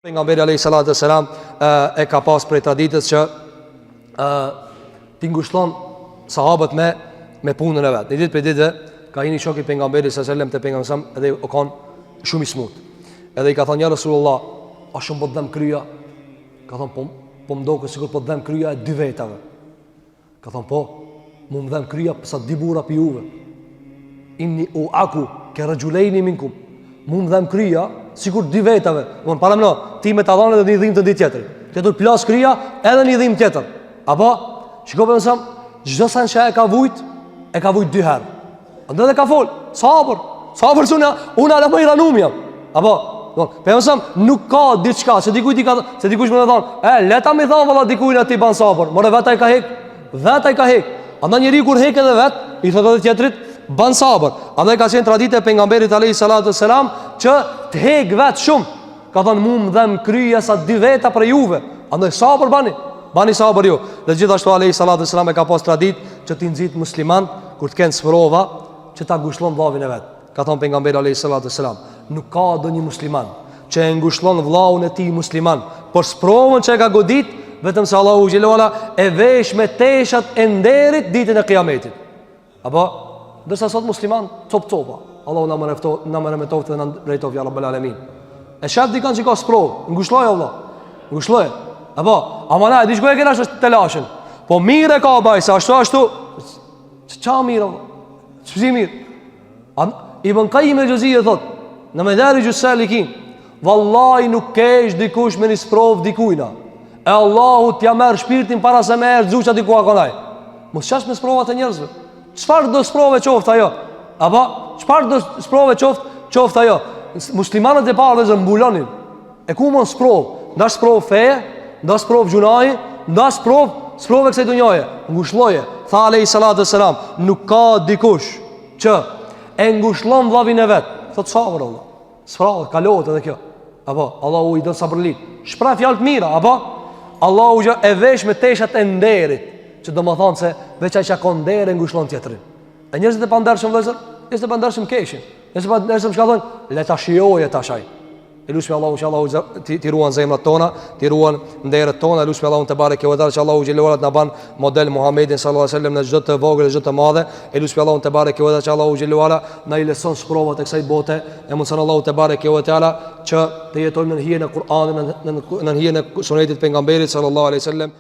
Pejgamberi alayhi salatu selam e ka pas prej traditës që t'i ngushton sahabët me punën e vet. Në ditë për ditë ka një shok i pejgamberit sallallahu alaihi wasallam te pejgamberi edhe u kanë shumë i smut. Edhe i ka thënë ja Rasulullah, a shumë po dëm kryja? Ka thënë po më duket sikur po dëm kryja e dy vetave. Ka thënë po, mu më dëm kryja sa dy burra pi juve. Inni uaku ka rajulaini minkum. Mu më dhem kryja sikur dy vetave. Von para më, ti me ta dhanë edhe një dhimbje të ditë tjetër. Ti do të plas kryja edhe një dhimbje tjetër. Apo shikoj për mësam, çdo sa që e ka vujt dy herë. Andaj dhe ka fol, sabër suna, unë ala më i ranum jam. Apo, për mësam nuk ka diçka, se dikush më thon, leta më thon valla dikujt aty ban sabër. More vetaj ka hek. Andaj njeriu kur hek edhe vet, i thotë edhe tjetrit ban sabër. Andaj ka qenë traditë e pejgamberit alayhi salatu selam që të hek vet shumë. Ka thënë mu më dhem kryja sa dy veta për juve. Andaj sabër bani sabër ju. Dhe gjithashtu alayhi salatu selam e ka pas traditë që ti nxit musliman kur të kenë sprova që ta ngushllon vllavin e vet. Ka thënë pejgamberi alayhi salatu selam, nuk ka ndonjë musliman që e ngushllon vllahun e tij musliman por sprovën që e ka godit, vetëm se Allahu xhelala e vesh me teshat e nderit ditën e Kiametit. Apo dërsa sot musliman copa. Allahu na më remetoft dhe na drejtoft ya rabbul alamin. E shaf dikon që ka sprov, ngushloj Allah. Ngushloj. Apo, ama na di shkoj këna është të lashën. Po mirë ka baj sa ashtu. Ç'a mirë. Ç'zi mirë. Ibn Qayyim el-Juzeyri thot, në Madarijus Salikin, vallahi nuk kesh dikush me një sprov dikujna. E Allahu t'ja merr shpirtin para se më erë xuça diku akonaj. Mos shash me sprovat e njerëzve. Çfarë do sprove qoftë ajo? Apo çfarë do sprove qoftë ajo? Muslimanët e parë që mbulonin. E ku mos sprov? Ndash sprov feje, ndash sprov gjunaji, ndash sprov kësaj dunjaje. Ngushëlloje. Tha alayhi salatu selam, nuk ka dikush që e ngushëllon vllavin e vet. Thot sabër Allah. Sprov kalohet edhe kjo. Apo Allahu i don sabrlit. Shpreh fjalë të mira, apo Allahu e vesh me teshat e nderit. Që do më thonë se veç ai që ka ndere ngushllon tjetrin. E njerëzit e pandershëm vëllezër, njerëzit e pandershëm keshin. Njerëzit e pandershëm çka thonë, le ta shijoje tash ai. Elushme Allahu inshallah ti ruan zemrat tona, ti ruan nderet tona, elushme Allahu te bareke ve teala që Allahu xhelalu na ban model Muhammedin sallallahu alaihi wasallam në çdo të vogël dhe çdo të madhe. Elushme Allahu te bareke ve teala që Allahu xhelalu na i leson sprovat e kësaj bote. E mundson Allahu te bareke ve teala që të jetojmë në hijen e Kur'anit, në hijen e sunetit pejgamberit sallallahu alaihi wasallam.